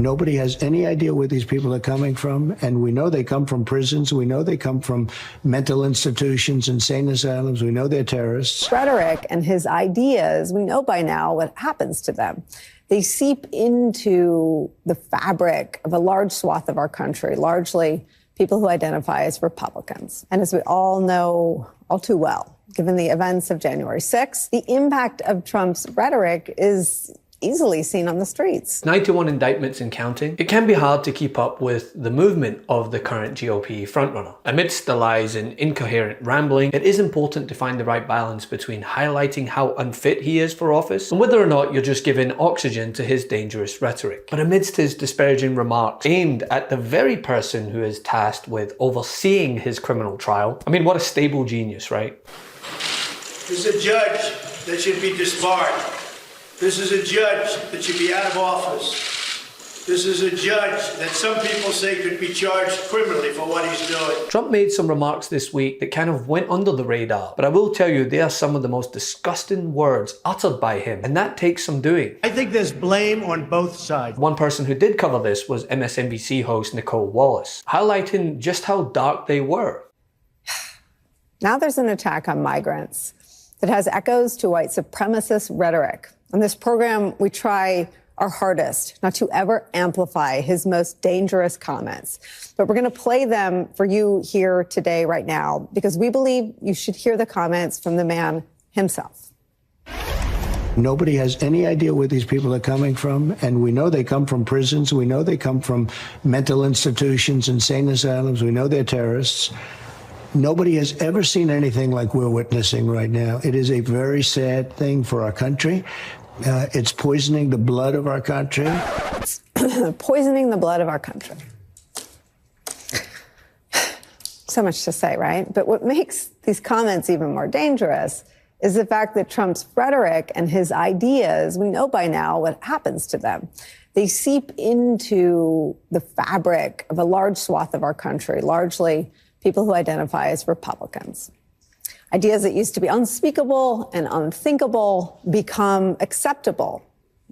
Nobody has any idea where these people are coming from, and we know they come from prisons. We know they come from mental institutions, insane asylums. We know they're terrorists. Rhetoric and his ideas, we know by now what happens to them. They seep into the fabric of a large swath of our country, largely people who identify as Republicans. And as we all know all too well, given the events of January 6th, the impact of Trump's rhetoric is easily seen on the streets. 91 indictments and counting. It can be hard to keep up with the movement of the current GOP frontrunner. Amidst the lies and incoherent rambling, it is important to find the right balance between highlighting how unfit he is for office and whether or not you're just giving oxygen to his dangerous rhetoric. But amidst his disparaging remarks aimed at the very person who is tasked with overseeing his criminal trial, I mean, what a stable genius, right? This is a judge that should be disbarred. This is a judge that should be out of office. This is a judge that some people say could be charged criminally for what he's doing. Trump made some remarks this week that kind of went under the radar, but I will tell you, they are some of the most disgusting words uttered by him, and that takes some doing. I think there's blame on both sides. One person who did cover this was MSNBC host Nicole Wallace, highlighting just how dark they were. Now there's an attack on migrants that has echoes to white supremacist rhetoric. On this program, we try our hardest not to ever amplify his most dangerous comments. But we're going to play them for you here today, right now, because we believe you should hear the comments from the man himself. Nobody has any idea where these people are coming from, and we know they come from prisons. We know they come from mental institutions, insane asylums. We know they're terrorists. Nobody has ever seen anything like we're witnessing right now. It is a very sad thing for our country. It's poisoning the blood of our country. Poisoning the blood of our country. So much to say, right? But what makes these comments even more dangerous is the fact that Trump's rhetoric and his ideas, we know by now what happens to them. They seep into the fabric of a large swath of our country, largely people who identify as Republicans. Ideas that used to be unspeakable and unthinkable become acceptable,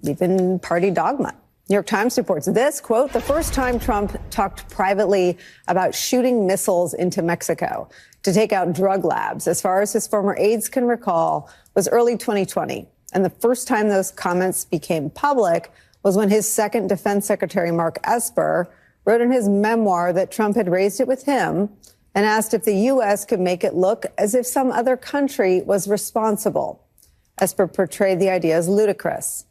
even party dogma. New York Times reports this, quote, the first time Trump talked privately about shooting missiles into Mexico to take out drug labs, as far as his former aides can recall, was early 2020. And the first time those comments became public was when his second defense secretary, Mark Esper, wrote in his memoir that Trump had raised it with him and asked if the U.S. could make it look as if some other country was responsible. Esper portrayed the idea as ludicrous.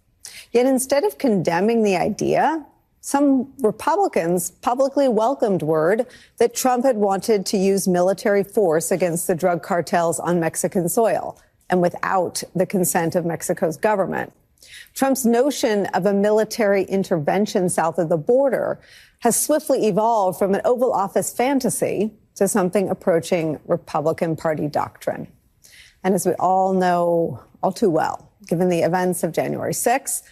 Yet instead of condemning the idea, some Republicans publicly welcomed word that Trump had wanted to use military force against the drug cartels on Mexican soil and without the consent of Mexico's government. Trump's notion of a military intervention south of the border has swiftly evolved from an Oval Office fantasy to something approaching Republican Party doctrine. And as we all know all too well, given the events of January 6th,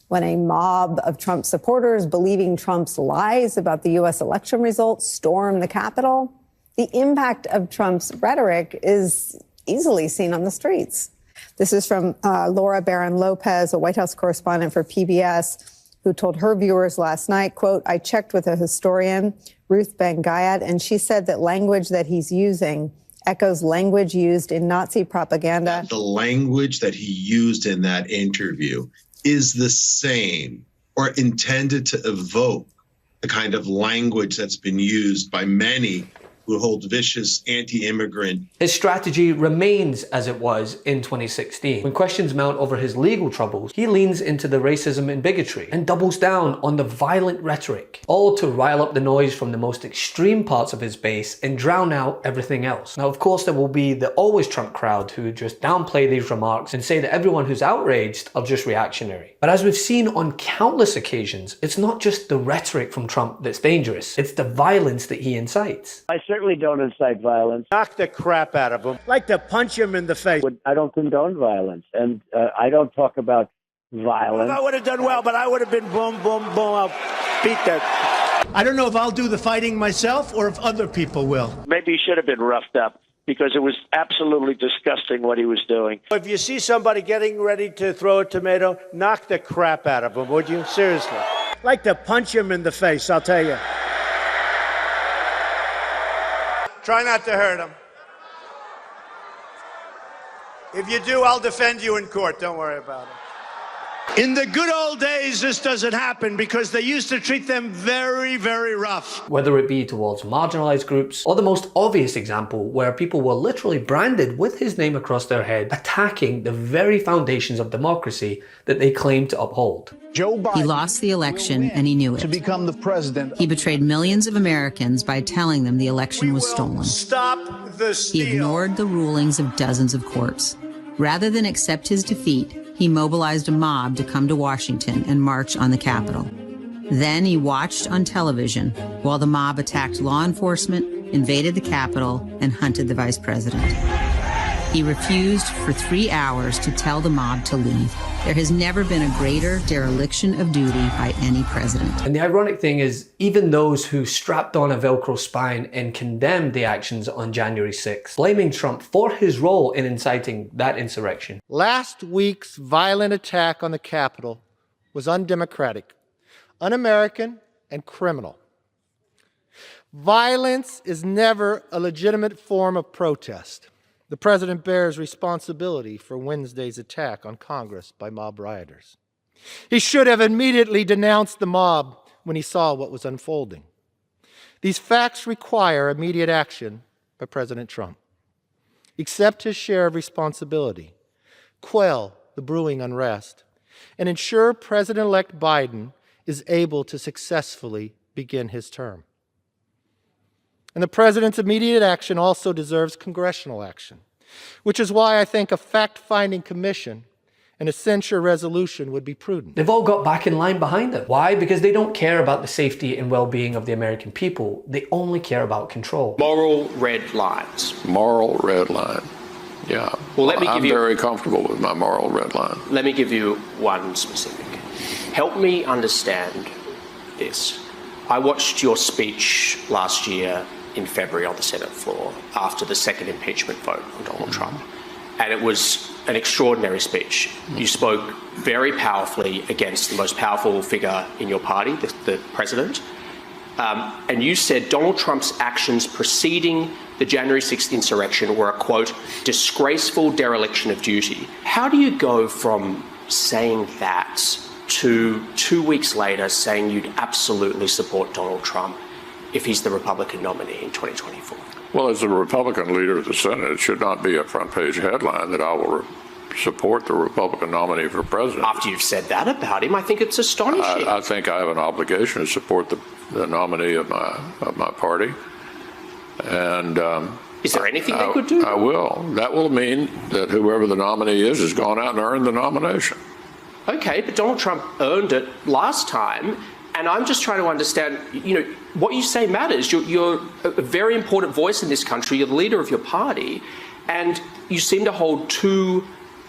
when a mob of Trump supporters believing Trump's lies about the U.S. election results stormed the Capitol, the impact of Trump's rhetoric is easily seen on the streets. This is from Laura Barron Lopez, a White House correspondent for PBS, who told her viewers last night, quote, I checked with a historian, Ruth Ben-Gayat, and she said that language that he's using echoes language used in Nazi propaganda. The language that he used in that interview is the same or intended to evoke the kind of language that's been used by many who hold vicious anti-immigrant. His strategy remains as it was in 2016. When questions mount over his legal troubles, he leans into the racism and bigotry and doubles down on the violent rhetoric, all to rile up the noise from the most extreme parts of his base and drown out everything else. Now, of course, there will be the always Trump crowd who just downplay these remarks and say that everyone who's outraged are just reactionary. But as we've seen on countless occasions, it's not just the rhetoric from Trump that's dangerous, it's the violence that he incites. I certainly don't incite violence. Knock the crap out of him. Like to punch him in the face. I don't condone violence, and I don't talk about violence. I would have done well, but I would have been boom, boom, boom. I'll beat that. I don't know if I'll do the fighting myself or if other people will. Maybe he should have been roughed up because it was absolutely disgusting what he was doing. If you see somebody getting ready to throw a tomato, knock the crap out of them, would you? Seriously. like to punch him in the face, I'll tell you. Try not to hurt him. If you do, I'll defend you in court. Don't worry about it. In the good old days, this doesn't happen because they used to treat them very, very rough. Whether it be towards marginalized groups or the most obvious example where people were literally branded with his name across their head, attacking the very foundations of democracy that they claim to uphold. Joe Biden, he lost the election and he knew it. To become the president. He betrayed millions of Americans by telling them the election was stolen. Stop the steal. He ignored the rulings of dozens of courts. Rather than accept his defeat, he mobilized a mob to come to Washington and march on the Capitol. Then he watched on television while the mob attacked law enforcement, invaded the Capitol, and hunted the vice president. He refused for 3 hours to tell the mob to leave. There has never been a greater dereliction of duty by any president. And the ironic thing is, even those who strapped on a Velcro spine and condemned the actions on January 6th, blaming Trump for his role in inciting that insurrection. Last week's violent attack on the Capitol was undemocratic, un-American, and criminal. Violence is never a legitimate form of protest. The president bears responsibility for Wednesday's attack on Congress by mob rioters. He should have immediately denounced the mob when he saw what was unfolding. These facts require immediate action by President Trump. Accept his share of responsibility, quell the brewing unrest, and ensure President-elect Biden is able to successfully begin his term. And the president's immediate action also deserves congressional action, which is why I think a fact-finding commission and a censure resolution would be prudent. They've all got back in line behind him. Why? Because they don't care about the safety and well-being of the American people. They only care about control. Moral red lines. Moral red line. Yeah. Well, I'm very comfortable with my moral red line. Let me give you one specific. Help me understand this. I watched your speech last year in February on the Senate floor after the second impeachment vote on Donald Trump. And it was an extraordinary speech. You spoke very powerfully against the most powerful figure in your party, the president. And you said Donald Trump's actions preceding the January 6th insurrection were a, quote, disgraceful dereliction of duty. How do you go from saying that to 2 weeks later saying you'd absolutely support Donald Trump if he's the Republican nominee in 2024? Well, as the Republican leader of the Senate, it should not be a front-page headline that I will support the Republican nominee for president. After you've said that about him, I think it's astonishing. I think I have an obligation to support the nominee of my party. And is there anything they could do? I will. That will mean that whoever the nominee is has gone out and earned the nomination. Okay, but Donald Trump earned it last time. And I'm just trying to understand, what you say matters. You're a very important voice in this country. You're the leader of your party. And you seem to hold two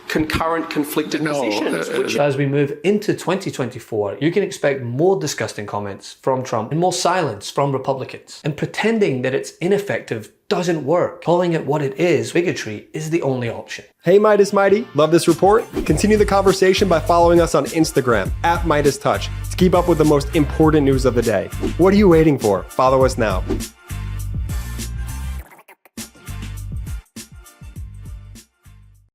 concurrent, conflicted positions. As we move into 2024, you can expect more disgusting comments from Trump and more silence from Republicans. And pretending that it's ineffective doesn't work. Calling it what it is, bigotry, is the only option. Hey Meidas Mighty, love this report? Continue the conversation by following us on Instagram @MeidasTouch to keep up with the most important news of the day. What are you waiting for? Follow us now.